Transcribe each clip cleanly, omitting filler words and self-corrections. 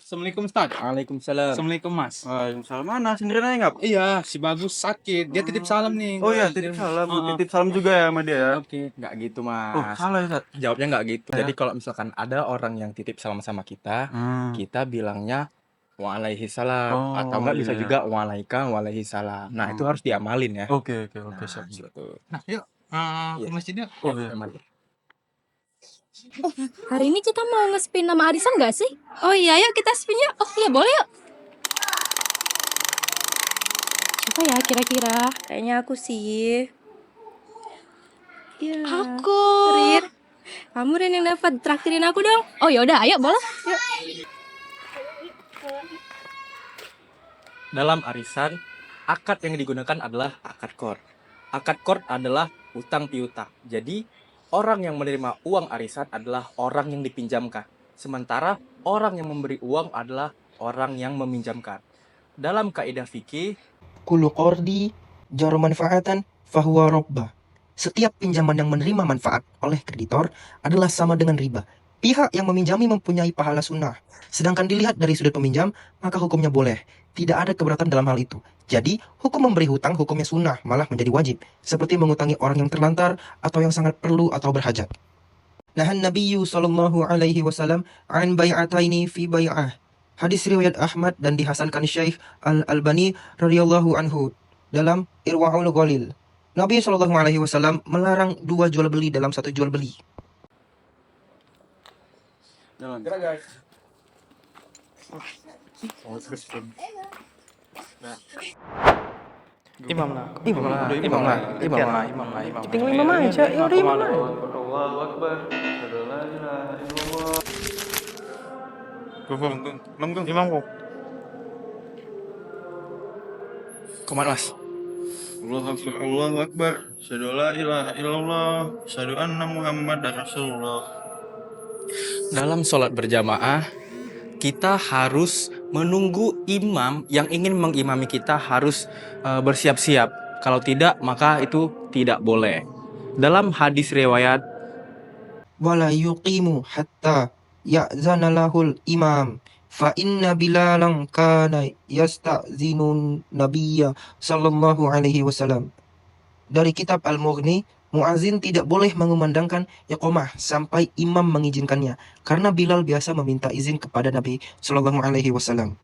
Assalamualaikum Ustaz. Waalaikumsalam. Assalamualaikum Mas. Waalaikumsalam. Mana sendirian aja nggak? Iya, si Bagus sakit. Dia titip salam nih. Oh iya, titip salam. Heeh. Titip salam juga ya sama dia ya. Oke. Nggak gitu, Oh, Mas. salah ya, Sat. Jawabnya nggak gitu. Ya. Jadi kalau misalkan ada orang yang titip salam sama kita, kita bilangnya waalaikumsalam Oh, atau nggak bisa iya. juga waalaikumsalam. Nah, itu harus diamalin ya. Oke, Nah, siap. gitu. Nah, yuk ke Iya. masjidnya. Oh iya. Amalin. Hari ini kita mau nge-spin nama arisan nggak sih? Oh iya, yuk kita spin yuk. Oh iya, boleh yuk. Siapa ya kira-kira? Kayaknya aku sih. Iya. Aku. Rin. Kamu Rin yang dapat traktirin aku dong. Oh yaudah, ayo boleh. Dalam arisan, akad yang digunakan adalah akad qard. Akad qard adalah utang piutang. Jadi, orang yang menerima uang arisan adalah orang yang dipinjamkan. Sementara orang yang memberi uang adalah orang yang meminjamkan. Dalam kaidah fikih, Kullu qardi jar manfaatan fahuwa robbah. Setiap pinjaman yang menerima manfaat oleh kreditor adalah sama dengan riba. Pihak yang meminjami mempunyai pahala sunnah. Sedangkan dilihat dari sudut peminjam, maka hukumnya boleh. Tidak ada keberatan dalam hal itu. Jadi, hukum memberi hutang hukumnya sunnah, malah menjadi wajib. Seperti mengutangi orang yang terlantar atau yang sangat perlu atau berhajat. Nahan Nabiyyu sallallahu alaihi wasallam an bai'ataini fi bai'ah. Hadis riwayat Ahmad dan dihasankan Syekh Al-Albani radhiyallahu anhu dalam Irwaul Ghalil. Nabi sallallahu alaihi wasallam melarang dua jual beli dalam satu jual beli. Jalan. guys. Imam lah. Imam lah. Tinggal imam aja. Ya udah imam aja. Allahu Akbar. La ilaha illallah. Imam kok. Komat, Mas. Allahu Akbar. Asyhadu la ilaha illallah. Asyhadu anna Muhammadar Rasulullah. Dalam sholat berjamaah, kita harus menunggu imam yang ingin mengimami kita harus bersiap-siap. Kalau tidak, maka itu tidak boleh. Dalam hadis riwayat, Wala yuqimu hatta ya'zana lahul imam. Fa inna bilalan kana yasta'zinun nabiyya sallallahu alaihi wasallam. Dari kitab Al-Mughni, muazin tidak boleh mengumandangkan iqamah sampai imam mengizinkannya, karena Bilal biasa meminta izin kepada Nabi sallallahu alaihi wasallam.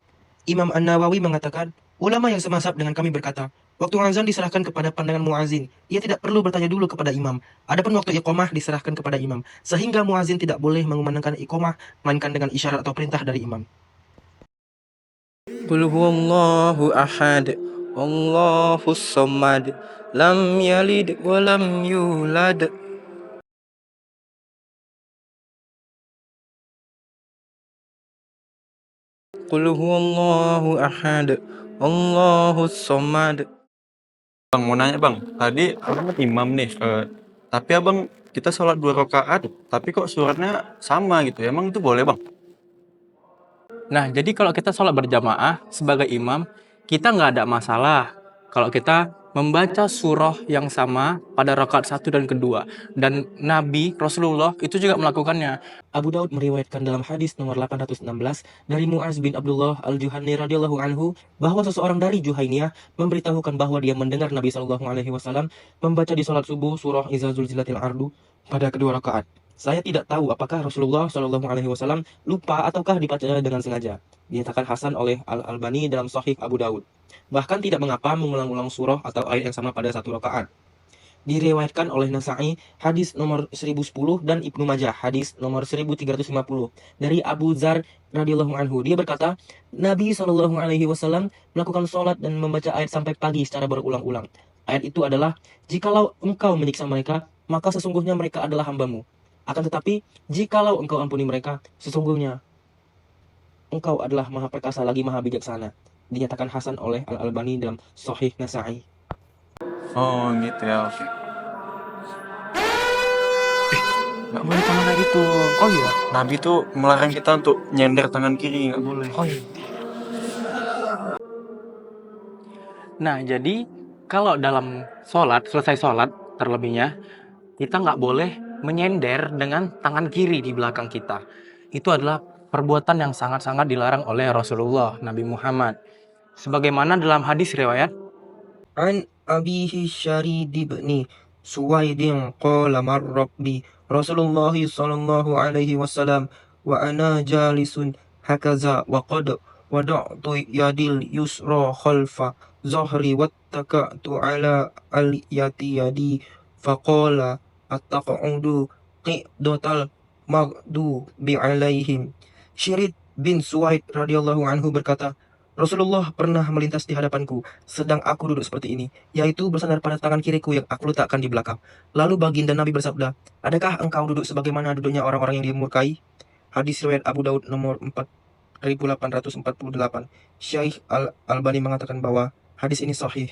Imam An-Nawawi mengatakan, ulama yang semasab dengan kami berkata, waktu azan diserahkan kepada pandangan muazin. Ia tidak perlu bertanya dulu kepada imam. Adapun waktu iqamah diserahkan kepada imam, sehingga muazin tidak boleh mengumandangkan iqamah melainkan dengan isyarat atau perintah dari imam. Qul huwallahu ahad. Allahus samad. Lam yalid wa lam yulad. Qul huwallahu ahad. Allahus samad. Bang, mau nanya bang, tadi abang kan imam nih, tapi abang kita sholat 2 rakaat, tapi kok suratnya sama gitu, emang itu boleh bang? nah jadi kalau kita sholat berjamaah sebagai imam, kita nggak ada masalah kalau kita membaca surah yang sama pada rakaat 1 dan kedua. Dan Nabi Rasulullah itu juga melakukannya. Abu Daud meriwayatkan dalam hadis nomor 816 dari Muaz bin Abdullah Al-Juhani radhiyallahu anhu bahwa seseorang dari Juhainiyah memberitahukan bahwa dia mendengar Nabi sallallahu alaihi wasallam membaca di salat subuh surah Iza Zulzilatil Ardu pada kedua rakaat. Saya tidak tahu apakah Rasulullah sallallahu alaihi wasallam lupa ataukah dibaca dengan sengaja. Dinyatakan hasan oleh Al-Albani dalam Sahih Abu Daud. Bahkan tidak mengapa mengulang-ulang surah atau ayat yang sama pada satu rakaat. Diriwayatkan oleh Nasa'i hadis nomor 1010 dan Ibnu Majah hadis nomor 1350 dari Abu Dzar radhiyallahu anhu. Dia berkata, Nabi Shallallahu alaihi wasallam melakukan sholat dan membaca ayat sampai pagi secara berulang-ulang. Ayat itu adalah, jikalau engkau menyiksa mereka, maka sesungguhnya mereka adalah hambamu. Akan tetapi, jikalau engkau ampuni mereka, sesungguhnya engkau adalah maha perkasa lagi maha bijaksana. Dinyatakan hasan oleh Al-Albani dalam Sahih Nasa'i. Oh gitu ya, oke. Nggak boleh tangan kayak gitu. Oh iya, Nabi tuh melarang kita untuk nyender tangan kiri, nggak boleh. Oh iya. Nah, jadi kalau dalam sholat, selesai sholat terlebihnya, kita nggak boleh menyender dengan tangan kiri di belakang kita. Itu adalah perbuatan yang sangat-sangat dilarang oleh Rasulullah Nabi Muhammad. Sebagaimana dalam hadis riwayat An abihi Syarid ibn Suwaid qala marra bi Rasulullah sallallahu alaihi wasallam wa ana jalisun hakaza wa qad wada'tu yadil yusra khalfa zahri wattaka'tu ala aliyati yadi faqala attaq'udu qidatal maghdubi alaihim. Syirid bin Suwaid radhiyallahu anhu berkata, Rasulullah pernah melintas di hadapanku, sedang aku duduk seperti ini, yaitu bersandar pada tangan kiriku yang aku letakkan di belakang. Lalu baginda Nabi bersabda, adakah engkau duduk sebagaimana duduknya orang-orang yang dimurkai? Hadis riwayat Abu Daud nomor 4848. Syekh Al-Albani mengatakan bahwa hadis ini sahih.